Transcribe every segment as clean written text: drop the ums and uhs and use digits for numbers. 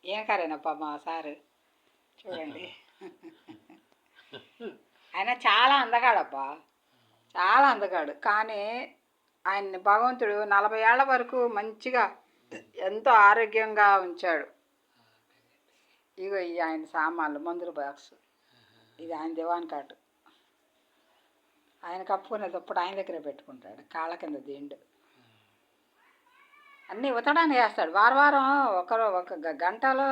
ఏం కారేనప్పా మా సారు చూడండి. ఆయన చాలా అందగాడబ్బా, చాలా అందగాడు. కానీ ఆయన్ని భగవంతుడు 40 ఏళ్ల వరకు మంచిగా ఎంతో ఆరోగ్యంగా ఉంచాడు. ఇగో ఈ ఆయన సామాన్లు మందుల బాక్స్, ఇది ఆయన దివాన్ కాటు. ఆయన కప్పుకునే దుప్పటి ఆయన దగ్గరే పెట్టుకుంటాడు, కాళ్ళ కింద దిండు అన్నీ ఉతకడానికి వేస్తాడు. వారం ఒక గంటలో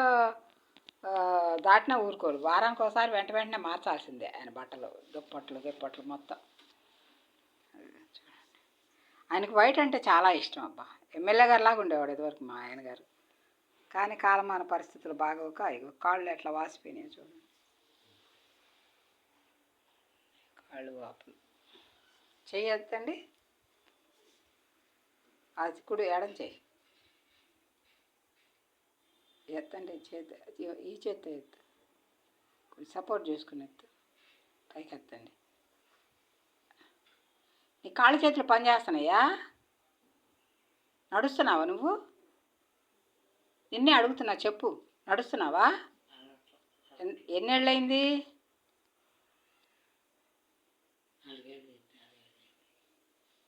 దాటినా ఊరుకోరు. వారానికి ఒకసారి వెంటనే మార్చాల్సిందే ఆయన బట్టలు, దుప్పట్లు మొత్తం. ఆయనకు వైట్ అంటే చాలా ఇష్టం అబ్బా. ఎమ్మెల్యే గారు లాగా ఉండేవాడు ఇదివరకు మా ఆయన గారు. కానీ కాలమాన పరిస్థితులు బాగోక ఇగో కాళ్ళు ఎట్లా వాసిపోయినాయి చూడండి, కాళ్ళు వాపులు. చెయ్యొద్దండి, అది కుడి ఎడం చెయ్యి ఎత్తండి, చేతి ఈ చేతి ఎత్తు, సపోర్ట్ చేసుకుని ఎత్తు, పైకి ఎత్తండి. నీ కాళ్ళు చేతులు పనిచేస్తున్నాయా? నడుస్తున్నావా నువ్వు? నిన్నే అడుగుతున్నా, చెప్పు, నడుస్తున్నావా? ఎన్నేళ్ళయింది?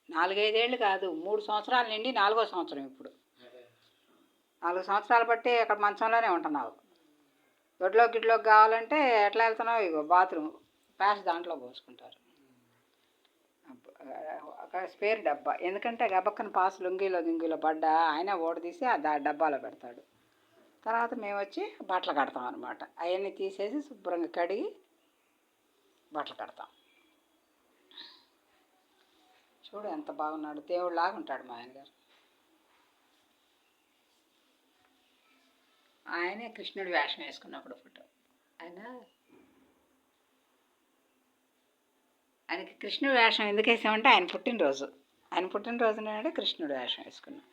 4-5 ఏళ్ళు కాదు, 3 సంవత్సరాల నుండి 4వ సంవత్సరం ఇప్పుడు. 4 సంవత్సరాలు బట్టి అక్కడ మంచంలోనే ఉంటున్నావు. గిడ్లోకి కావాలంటే ఎట్లా వెళ్తున్నావు? ఇగో బాత్రూమ్ ప్యాస్ దాంట్లో పోసుకుంటారు. అక్కడ స్పేర్ డబ్బా, ఎందుకంటే గబక్కన పాస్ లుంగిలో పడ్డా ఆయన ఓడదీసి ఆ డబ్బాలో పెడతాడు. తర్వాత మేము వచ్చి బట్టలు కడతాం అనమాట. అవన్నీ తీసేసి శుభ్రంగా కడిగి బట్టలు కడతాం. చూడు ఎంత బాగున్నాడు, దేవుడిలాగా ఉంటాడు మా ఆయన గారు. ఆయనే కృష్ణుడి వేషం వేసుకున్నప్పుడు ఫోటో. ఆయనకి కృష్ణుడి వేషం ఎందుకు వేసామంటే ఆయన పుట్టినరోజు నాడు కృష్ణుడి వేషం వేసుకున్నాం.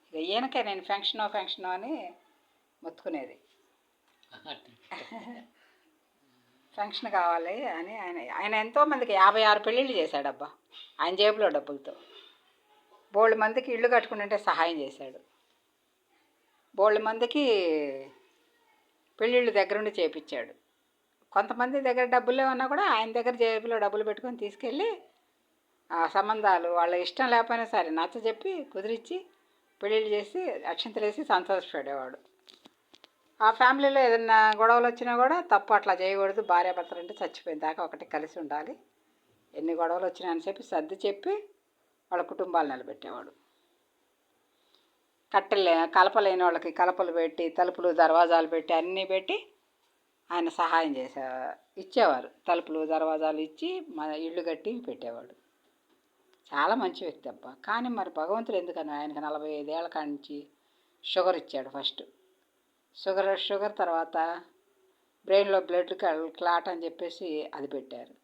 ఇక ఈయనకే నేను ఫంక్షన్ అని మొత్తుకునేది. ఫంక్షన్ కావాలి అని ఆయన ఎంతోమందికి 56 పెళ్ళిళ్ళు చేశాడబ్బా ఆయన జేబులో డబ్బులతో. బోల్డ్ మందికి ఇళ్ళు కట్టుకుంటుంటే సహాయం చేశాడు. బోల్డ్ మందికి పెళ్ళిళ్ళు దగ్గరుండి చేపించాడు. కొంతమంది దగ్గర డబ్బులు లేవన్నా కూడా ఆయన దగ్గర జేబులో డబ్బులు పెట్టుకొని తీసుకెళ్ళి ఆ సంబంధాలు వాళ్ళ ఇష్టం లేకపోయినా సరే నచ్చజెప్పి కుదిరించి పెళ్ళిళ్ళు చేసి అక్షంతలు వేసి సంతోషపడేవాడు. ఆ ఫ్యామిలీలో ఏదైనా గొడవలు వచ్చినా కూడా తప్పు అట్లా చేయకూడదు, భార్యాభర్తలు అంటే చచ్చిపోయిన దాకా ఒకటి కలిసి ఉండాలి, ఎన్ని గొడవలు వచ్చినా అని చెప్పి సర్ది చెప్పి వాళ్ళ కుటుంబాలు నిలబెట్టేవాడు. కలపలేని వాళ్ళకి కలపలు పెట్టి, తలుపులు దర్వాజాలు పెట్టి అన్నీ పెట్టి ఆయన సహాయం ఇచ్చేవారు. తలుపులు దర్వాజాలు ఇచ్చి మన ఇళ్ళు కట్టి పెట్టేవాడు. చాలా మంచి వ్యక్తి అబ్బా. కానీ మరి భగవంతుడు ఎందుకని ఆయనకి 45 ఏళ్ళ కాడి నుంచి షుగర్ ఇచ్చాడు. ఫస్ట్ షుగర్ తర్వాత బ్రెయిన్లో బ్లడ్ క్లాట్ అని చెప్పేసి అది పెట్టారు,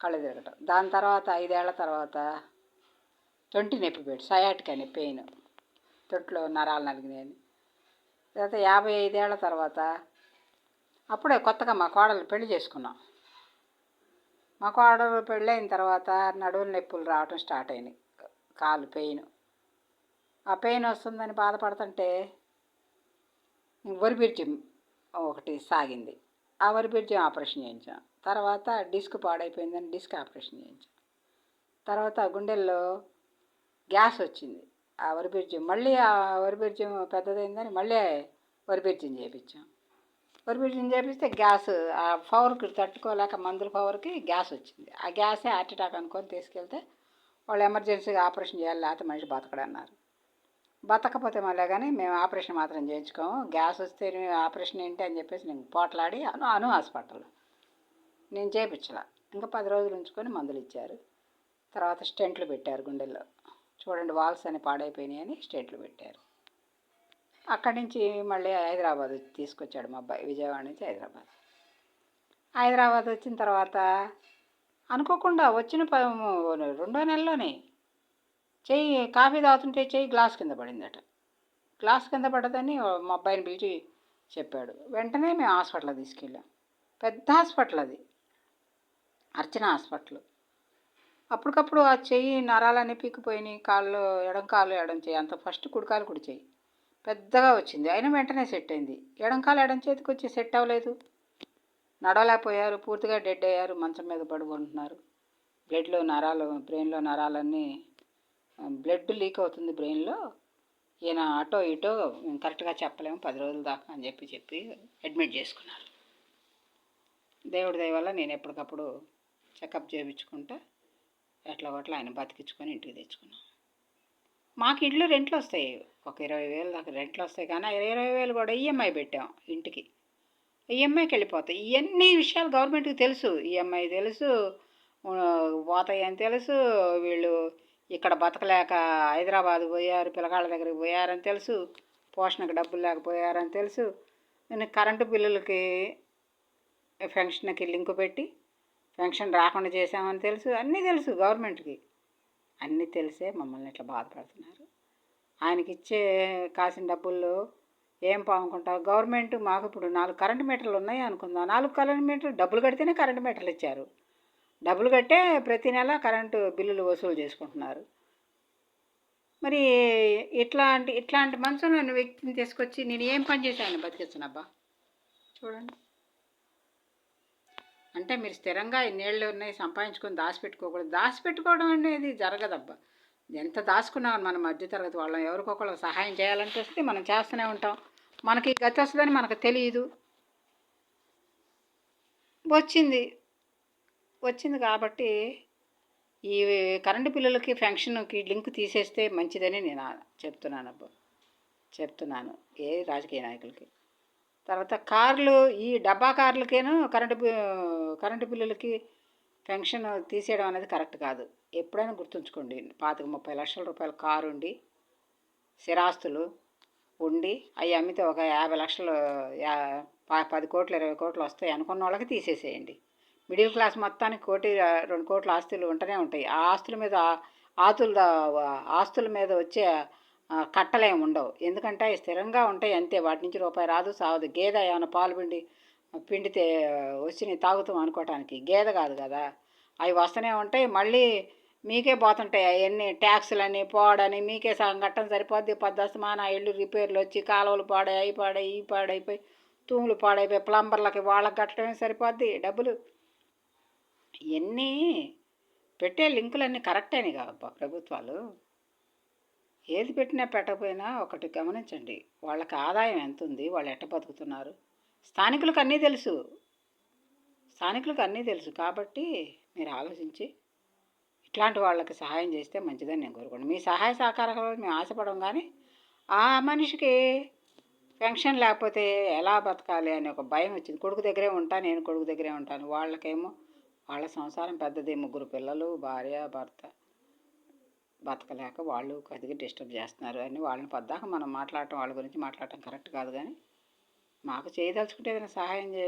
కళ్ళు తిరగటం. దాని తర్వాత 5 ఏళ్ల తర్వాత తొంటి నొప్పి పెట్టి సయాటిక్ అనే పెయిన్, తొంట్లో నరాలు నలిగినాయని. తర్వాత 55 ఏళ్ల తర్వాత అప్పుడే కొత్తగా మా కోడలు పెళ్లి చేసుకున్నాం. మా కోడలు పెళ్ళైన తర్వాత నడువుల నొప్పులు రావటం స్టార్ట్ అయినాయి, కాలు పెయిన్. ఆ పెయిన్ వస్తుందని బాధపడుతుంటే వరిబిర్జం ఒకటి సాగింది, ఆ వరిబిర్జం ఆపరేషన్ చేయించాం. తర్వాత డిస్క్ పాడైపోయిందని డిస్క్ ఆపరేషన్ చేయించాం. తర్వాత గుండెల్లో గ్యాస్ వచ్చింది, ఆ వరిబిర్జం మళ్ళీ ఆ వరిబిర్జం పెద్దదైందని మళ్ళీ వరిబిర్జం చేయించాం. వరిబిర్జం చేపిస్తే గ్యాస్ ఆ పవర్కి తట్టుకోలేక మందుల పవర్కి గ్యాస్ వచ్చింది. ఆ గ్యాసే హార్ట్ అటాక్ అనుకొని తీసుకెళ్తే వాళ్ళు ఎమర్జెన్సీగా ఆపరేషన్ చేయాలి, లేకపోతే మనిషి బతకడన్నారు. బతకపోతే మళ్ళీ కానీ మేము ఆపరేషన్ మాత్రం చేయించుకోము, గ్యాస్ వస్తే ఆపరేషన్ ఏంటి అని చెప్పేసి నేను పోట్లాడి అను హాస్పిటల్ నేను చేయించలా. ఇంకా 10 రోజులు ఉంచుకొని మందులు ఇచ్చారు. తర్వాత స్టెంట్లు పెట్టారు గుండెల్లో. చూడండి వాల్స్ అని పాడైపోయినాయి అని స్టెంట్లు పెట్టారు. అక్కడి నుంచి మళ్ళీ హైదరాబాద్ తీసుకొచ్చాడు మా అబ్బాయి, విజయవాడ నుంచి హైదరాబాద్ వచ్చిన తర్వాత అనుకోకుండా వచ్చిన 2వ నెలలోనే చెయ్యి కాఫీ తాగుతుంటే చెయ్యి గ్లాస్ కింద పడిందట. గ్లాస్ కింద పడదని మా అబ్బాయిని పిలిచి చెప్పాడు. వెంటనే మేము హాస్పిటల్ తీసుకెళ్ళాం. పెద్ద హాస్పిటల్ అది, అర్చన హాస్పిటల్. అప్పటికప్పుడు ఆ చెయ్యి నరాలన్నీ పీకిపోయినాయి, ఎడం కాలు ఎడం చెయ్యి, అంత ఫస్ట్ కుడి చెయ్యి పెద్దగా వచ్చింది, అయినా వెంటనే సెట్ అయింది. ఎడం చేతికి వచ్చి సెట్ అవ్వలేదు, నడవలేకపోయారు, పూర్తిగా డెడ్ అయ్యారు, మంచం మీద పడుకుంటున్నారు. బ్రెయిన్లో నరాలన్నీ బ్లడ్ లీక్ అవుతుంది బ్రెయిన్లో. ఈయన అటో ఇటో కరెక్ట్గా చెప్పలేము, 10 రోజుల దాకా అని చెప్పి అడ్మిట్ చేసుకున్నారు. దేవుడి దయ వల్ల నేను ఎప్పటికప్పుడు చెకప్ చేయించుకుంటా ఎట్లా ఆయన బతికించుకొని ఇంటికి తెచ్చుకున్నాం. మాకు ఇళ్ళు రెంట్లు వస్తాయి, ఒక 20,000 దాకా రెంట్లు వస్తాయి, కానీ 20,000 కూడా ఈఎంఐ పెట్టాం ఇంటికి. ఈఎంఐకి వెళ్ళిపోతాయి. ఇవన్నీ విషయాలు గవర్నమెంట్కి తెలుసు, ఈఎంఐ తెలుసు, పోతాయి అని తెలుసు. వీళ్ళు ఇక్కడ బతకలేక హైదరాబాద్ పోయారు, పిల్లగాళ్ళ దగ్గరికి పోయారని తెలుసు, పోషణకు డబ్బులు లేకపోయారని తెలుసు. నేను కరెంటు బిల్లులకి పెన్షన్కి లింకు పెట్టి పెన్షన్ రాకుండా చేసామని తెలుసు. అన్నీ తెలుసు గవర్నమెంట్కి, అన్నీ తెలిసే మమ్మల్ని ఇట్లా బాధపడుతున్నారు. ఆయనకి ఇచ్చే కాసిన డబ్బుల్లో ఏం పాముకుంటావు? గవర్నమెంట్ మాకు ఇప్పుడు 4 కరెంటు మీటర్లు ఉన్నాయి అనుకుందాం, 4 కరెంటు మీటర్లు డబ్బులు కడితేనే కరెంటు మీటర్లు ఇచ్చారు. డబ్బులు కట్టే ప్రతి నెల కరెంటు బిల్లులు వసూలు చేసుకుంటున్నారు. మరి ఇట్లాంటి మనసులో వ్యక్తిని తీసుకొచ్చి నేను ఏం పని చేసి ఆయన బతికించనబ్బా? చూడండి. అంటే మీరు స్థిరంగా ఇన్నేళ్ళు ఉన్నాయి సంపాదించుకొని దాచిపెట్టుకోకూడదు. దాచిపెట్టుకోవడం అనేది జరగదబ్బా. ఎంత దాచుకున్నామని మన మధ్యతరగతి వాళ్ళం ఎవరికొకళ్ళకి సహాయం చేయాలనిపిస్తే మనం చేస్తూనే ఉంటాం. మనకి గతి వస్తుందని మనకు తెలియదు. వచ్చింది కాబట్టి ఈ కరెంటు బిల్లులకి పెన్షన్కి లింక్ తీసేస్తే మంచిదని నేను చెప్తున్నాను ఏ రాజకీయ నాయకులకి. తర్వాత కార్లు, ఈ డబ్బా కార్లకేను కరెంటు బిల్లులకి పెన్షన్ తీసేయడం అనేది కరెక్ట్ కాదు. ఎప్పుడైనా గుర్తుంచుకోండి, 25-30 లక్షల రూపాయల కారు ఉండి స్థిరాస్తులు ఉండి అవి అమ్మితే ఒక 50 లక్షలు 10 కోట్లు 20 కోట్లు వస్తాయి అనుకున్న వాళ్ళకి తీసేసేయండి. మిడిల్ క్లాస్ మొత్తానికి 1-2 కోట్ల ఆస్తులు ఉంటూనే ఉంటాయి. ఆ ఆస్తుల మీద వచ్చే కట్టలేము ఉండవు, ఎందుకంటే అవి స్థిరంగా ఉంటాయి అంతే. వాటి నుంచి రూపాయి రాదు సావదు. గేదె ఏమైనా పాలు పిండితే వచ్చి తాగుతాం అనుకోవటానికి, గేదె కాదు కదా. అవి వస్తూనే ఉంటాయి, మళ్ళీ మీకే పోతుంటాయి అవన్నీ ట్యాక్సులని పోడని. మీకే సగం కట్టడం సరిపోద్ది. 10 ఇళ్ళు రిపేర్లు వచ్చి కాలువలు పాడైపోయి తూములు పాడైపోయి ప్లంబర్లకి వాళ్ళకి కట్టడమే సరిపోద్ది డబ్బులు. ఇవన్నీ పెట్టే లింకులన్నీ కరెక్టేనే కాదబ్బా ప్రభుత్వాలు. ఏది పెట్టినా పెట్టకపోయినా ఒకటి గమనించండి, వాళ్ళకి ఆదాయం ఎంత ఉంది, వాళ్ళు ఎట్ట బతుకుతున్నారు. స్థానికులకు అన్నీ తెలుసు కాబట్టి మీరు ఆలోచించి ఇట్లాంటి వాళ్ళకి సహాయం చేస్తే మంచిదని నేను కోరుకోండి. మీ సహాయ సహకారాలు మేము ఆశపడం, కానీ ఆ మనిషికి పెన్షన్ లేకపోతే ఎలా బతకాలి అనే ఒక భయం వచ్చింది. కొడుకు దగ్గరే ఉంటాను. వాళ్ళకేమో వాళ్ళ సంసారం పెద్దది, 3 పిల్లలు, భార్య భర్త, బతకలేక వాళ్ళు కొద్దిగా డిస్టర్బ్ చేస్తున్నారు అని వాళ్ళని పద్దాక మనం వాళ్ళ గురించి మాట్లాడటం కరెక్ట్ కాదు. కానీ మాకు చేయదలుచుకుంటే ఏదైనా సహాయం